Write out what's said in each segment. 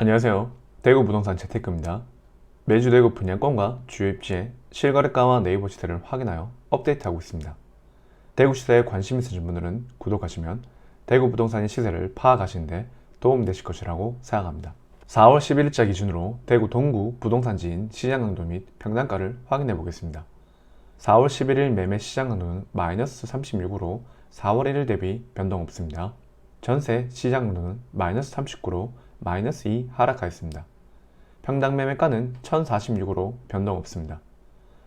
안녕하세요. 대구 부동산 재테크입니다. 매주 대구 분양권과 주요 입지의 실거래가와 네이버 시세를 확인하여 업데이트하고 있습니다. 대구 시세에 관심 있으신 분들은 구독하시면 대구 부동산의 시세를 파악하시는데 도움이 되실 것이라고 생각합니다. 4월 11일자 기준으로 대구 동구 부동산지인 시장강도 및 평당가를 확인해 보겠습니다. 4월 11일 매매 시장강도는 마이너스 36으로 4월 1일 대비 변동 없습니다. 전세 시장강도는 마이너스 39로 마이너스 2 하락하였습니다. 평당 매매가는 1046으로 변동 없습니다.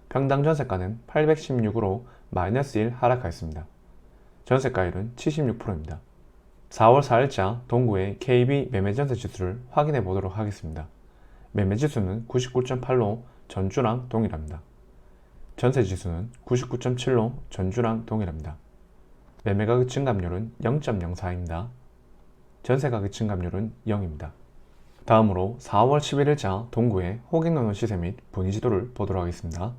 평당 전세가는 816으로 마이너스 1 하락하였습니다. 전세가율은 76%입니다. 4월 4일자 동구의 KB 매매전세 지수를 확인해 보도록 하겠습니다. 매매지수는 99.8로 전주랑 동일합니다. 전세지수는 99.7로 전주랑 동일합니다. 매매가격 증감률은 0.04입니다. 전세가격 증감률은 0입니다. 다음으로 4월 11일자 동구의 호갱노노 시세 및 분위지도를 보도록 하겠습니다.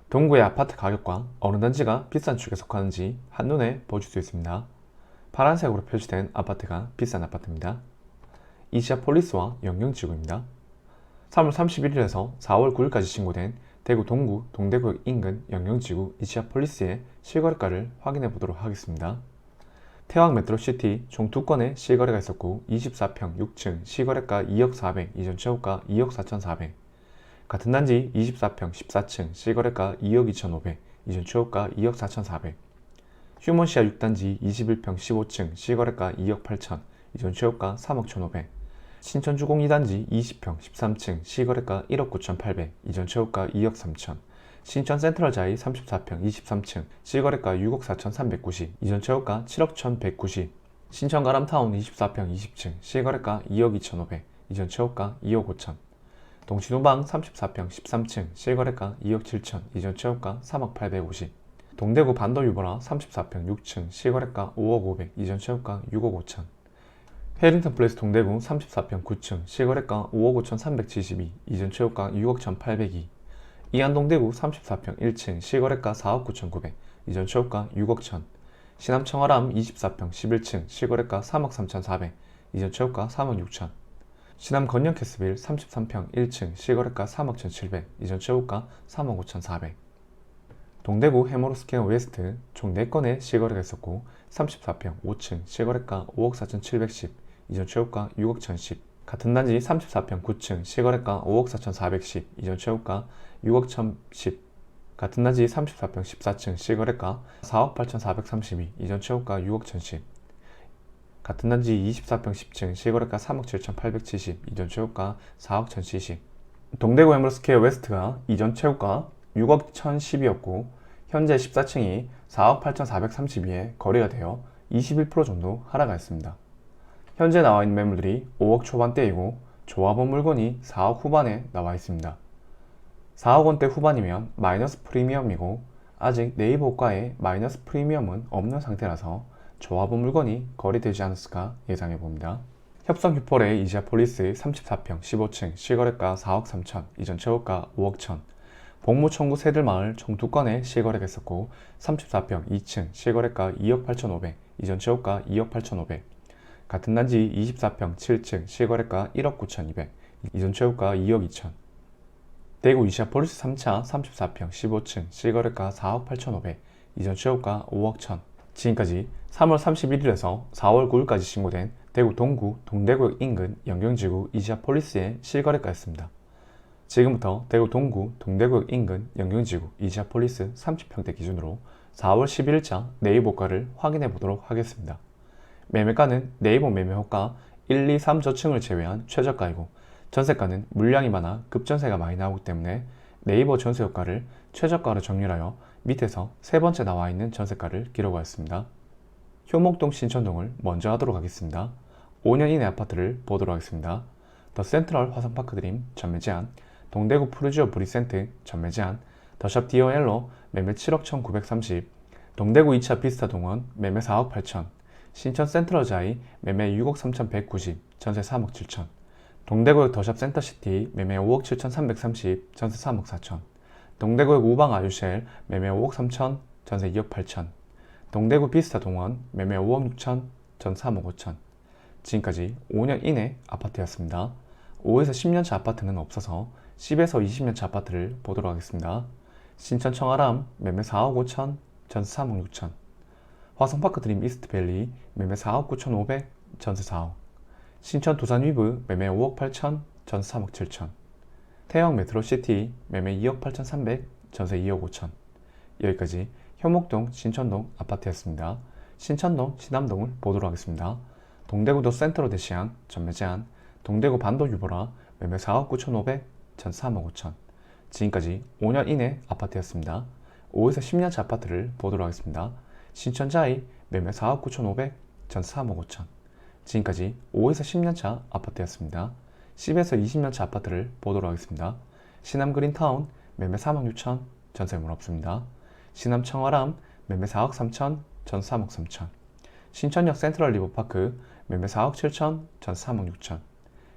동구의 아파트 가격과 어느 단지가 비싼 축에 속하는지 한눈에 보실 수 있습니다. 파란색으로 표시된 아파트가 비싼 아파트입니다. 이시아폴리스와 영경지구입니다. 3월 31일에서 4월 9일까지 신고된 대구 동구 동대구역 인근 영경지구 이시아폴리스의 실거래가를 확인해 보도록 하겠습니다. 태왕 메트로시티 총 2건의 실거래가 있었고 24평 6층 실거래가 2억 400, 이전 최고가 2억 4,400. 같은 단지 24평 14층 실거래가 2억 2,500, 이전 최고가 2억 4,400. 휴먼시아 6단지 21평 15층 실거래가 2억 8천, 이전 최고가 3억 1,500. 신천주공 2단지 20평 13층 실거래가 1억 9,800, 이전 최고가 2억 3천. 신천 센트럴자이 34평 23층 실거래가 6억 4,390, 이전 최고가 7억 1,190. 신천 가람타운 24평 20층 실거래가 2억 2,500, 이전 최고가 2억 5천. 동치노방 34평 13층 실거래가 2억 7천, 이전 최고가 3억 850. 동대구 반도유보라 34평 6층 실거래가 5억 500, 이전 최고가 6억 5천. 해링턴 플레이스 동대구 34평 9층 실거래가 5억 5,372, 이전 최고가 6억 1,802. 이안동대구 34평 1층 실거래가 4억 9,900, 이전 최고가 6억 1천. 시남청아람 24평 11층 실거래가 3억 3,400, 이전 최고가 3억 6천. 시남 건영캐스빌 33평 1층 실거래가 3억 1,700, 이전 최고가 3억 5,400. 동대구 해머로스퀘어 웨스트 총 4건의 실거래가 있었고 34평 5층 실거래가 5억 4,710, 이전 최고가 6억 1,010. 같은 단지 34평 9층 실거래가 5억 4,410, 이전 최고가 6억 1,010. 같은 단지 34평 14층 실거래가 4억 8,432, 이전 최고가 6억 1,010. 같은 단지 24평 10층 실거래가 3억 7,870, 이전 최고가 4억 1,070. 동대구 해머로스퀘어 웨스트가 이전 최고가 6억 1,012였고 현재 14층이 4억 8,432에 거래가 되어 21% 정도 하락하였습니다. 현재 나와 있는 매물들이 5억 초반대이고 조합원 물건이 4억 후반에 나와 있습니다. 4억 원대 후반이면 마이너스 프리미엄이고 아직 네이버 호가에 마이너스 프리미엄은 없는 상태라서 조합원 물건이 거래되지 않았을까 예상해 봅니다. 협성 휴포레 이시아폴리스 34평 15층 실거래가 4억 3천, 이전 최고가 5억 천. 복무청구 새들마을 총 2건의 실거래가 있었고 34평 2층 실거래가 2억 8,500, 이전 최고가 2억 8,500. 같은 단지 24평 7층 실거래가 1억 9,200, 이전 최고가 2억 2천. 대구 이시아폴리스 3차 34평 15층 실거래가 4억 8,500, 이전 최고가 5억 천. 지금까지 3월 31일에서 4월 9일까지 신고된 대구 동구 동대구역 인근 영경지구 이시아폴리스의 실거래가였습니다. 지금부터 대구 동구 동대구역 인근 영경지구 이시아폴리스 30평대 기준으로 4월 11일자 네이버 호가를 확인해 보도록 하겠습니다. 매매가는 네이버 매매호가 1, 2, 3 저층을 제외한 최저가이고 전세가는 물량이 많아 급전세가 많이 나오기 때문에 네이버 전세호가를 최저가로 정렬하여 밑에서 세 번째 나와 있는 전세가를 기록하였습니다. 효목동 신천동을 먼저 하도록 하겠습니다. 5년 이내 아파트를 보도록 하겠습니다. 더 센트럴 화성파크 드림 전매 제한, 동대구 푸르지오 브리센트 전매 제한, 더샵 디오엘로 매매 7억 1,930, 동대구 2차 비스타 동원 매매 4억 8천, 신천 센트럴자이 매매 6억 3,190, 전세 3억 7천, 동대구역 더샵 센터시티 매매 5억 7,330, 전세 3억 4천, 동대구역 우방 아유쉘 매매 5억 3천, 전세 2억 8천, 동대구 비스타 동원 매매 5억 6천, 전 3억 5천. 지금까지 5년 이내 아파트였습니다. 5에서 10년차 아파트는 없어서 10에서 20년차 아파트를 보도록 하겠습니다. 신천 청아람 매매 4억 5천, 전세 3억 6천. 화성파크 드림 이스트밸리 매매 4억 9천5백, 전세 4억. 신천 두산 위브 매매 5억 8천, 전세 3억 7천. 태영 메트로시티 매매 2억 8천 3백, 전세 2억 5천. 여기까지 현목동, 신천동 아파트였습니다. 신천동, 신암동을 보도록 하겠습니다. 동대구도 센트로 대시양 전매 제한. 동대구 반도 유보라 매매 4억 9천5백, 전세 3억 5천. 지금까지 5년 이내 아파트였습니다. 5에서 10년차 아파트를 보도록 하겠습니다. 신천자이 매매 4억 9천5백, 전세 3억 5천. 지금까지 5에서 10년차 아파트였습니다. 10에서 20년차 아파트를 보도록 하겠습니다. 신암 그린타운 매매 3억 6천, 전세물 없습니다. 신암 청아람 매매 4억 3천, 전세 3억 3천. 신천역 센트럴 리버파크 매매 4억 7천, 전세 3억 6천.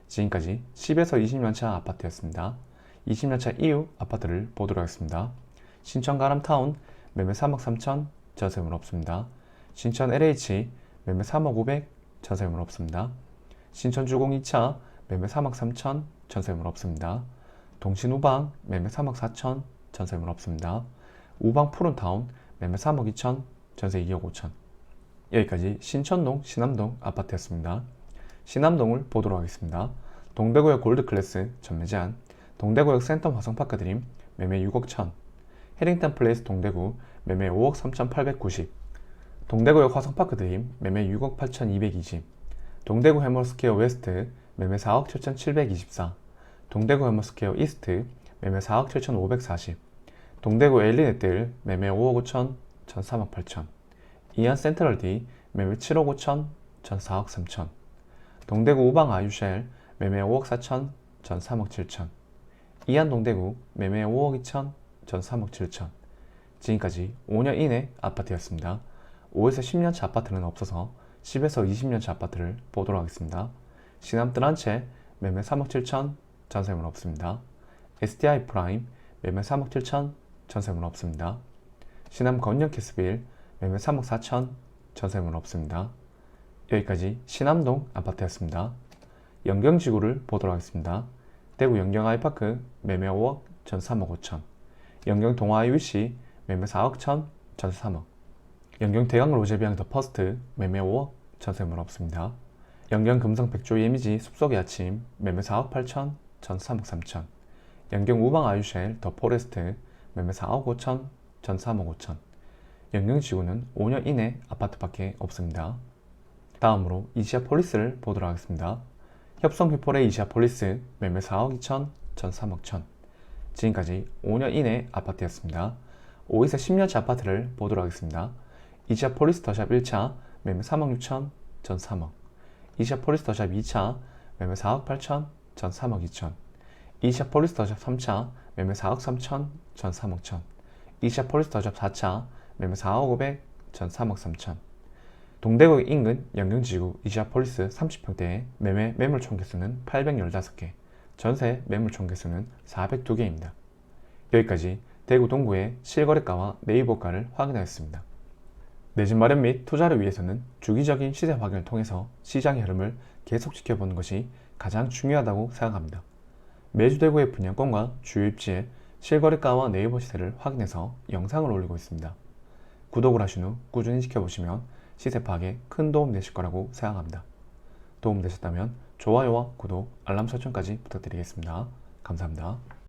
지금까지 10에서 20년차 아파트였습니다. 20년차 이후 아파트를 보도록 하겠습니다. 신천 가람타운 매매 3억 3천, 전세물 없습니다. 신천 LH 매매 3억 5백, 전세물 없습니다. 신천 주공 2차 매매 3억 3천, 전세물 없습니다. 동신 우방 매매 3억 4천, 전세물 없습니다. 우방 푸른타운 매매 3억 2천, 전세 2억 5천. 여기까지 신천동, 신암동 아파트였습니다. 신암동을 보도록 하겠습니다. 동대구역 골드클래스 전매 제한. 동대구역 센텀 화성파크 드림 매매 6억 천. 해링턴 플레이스 동대구 매매 5억 3,890. 동대구역 화성파크 드림 매매 6억 8,220. 동대구 해머스퀘어 웨스트 매매 4억 7,724. 동대구 해머스퀘어 이스트 매매 4억 7,540. 동대구 엘리네뜰 매매 5억 5천, 전 3억 8천. 이안 센트럴 D 매매 7억 5천, 전 4억 3천. 동대구 우방 아유쉘 매매 5억 4천, 전 3억 7천. 이안 동대구 매매 5억 2천, 전 3억 7천. 지금까지 5년 이내 아파트였습니다. 5에서 10년차 아파트는 없어서 10에서 20년차 아파트를 보도록 하겠습니다. 신암 뜨란체 매매 3억 7천, 전세물 없습니다. SDI 프라임 매매 3억 7천, 전세물 없습니다. 신암 건영 캐스빌 매매 3억 4천, 전세물 없습니다. 여기까지 신암동 아파트였습니다. 영경지구를 보도록 하겠습니다. 대구 영경 아이파크 매매 5억, 전 3억 5천. 영경 동아 IUC 매매 4억 천, 전세 3억. 영경 대강 로제비앙 더 퍼스트 매매 5억, 전세물 없습니다. 영경 금성 백조 예미지 숲속의 아침 매매 4억 8천, 전 3억 3천. 영경 우방 아유쉘 더 포레스트 매매 4억 5천, 전 3억 5천. 영경지구는 5년 이내 아파트밖에 없습니다. 다음으로 이시아폴리스를 보도록 하겠습니다. 협성 휘포레 이시아폴리스 매매 4억 2천, 전 3억 천. 지금까지 5년 이내 아파트였습니다. 5에서 10년차 아파트를 보도록 하겠습니다. 이시아폴리스 더샵 1차 매매 3억 6천, 전 3억. 이시아폴리스 더샵 2차 매매 4억 8천, 전 3억 2천. 이시아폴리스 더샵 3차 매매 4억 3천, 전 3억 천. 이시아폴리스 더샵 4차 매매 4억 5백, 전 3억 3천. 동대구 인근 영경지구 이시아폴리스 30평대의 매매 매물 총 개수는 815개, 전세 매물 총 개수는 402개입니다. 여기까지 대구 동구의 실거래가와 네이버가를 확인하였습니다. 내 집 마련 및 투자를 위해서는 주기적인 시세 확인을 통해서 시장의 흐름을 계속 지켜보는 것이 가장 중요하다고 생각합니다. 매주 대구의 분양권과 주요 입지의 실거래가와 네이버 시세를 확인해서 영상을 올리고 있습니다. 구독을 하신 후 꾸준히 지켜보시면 시세 파악에 큰 도움 되실 거라고 생각합니다. 도움 되셨다면 좋아요와 구독, 알람 설정까지 부탁드리겠습니다. 감사합니다.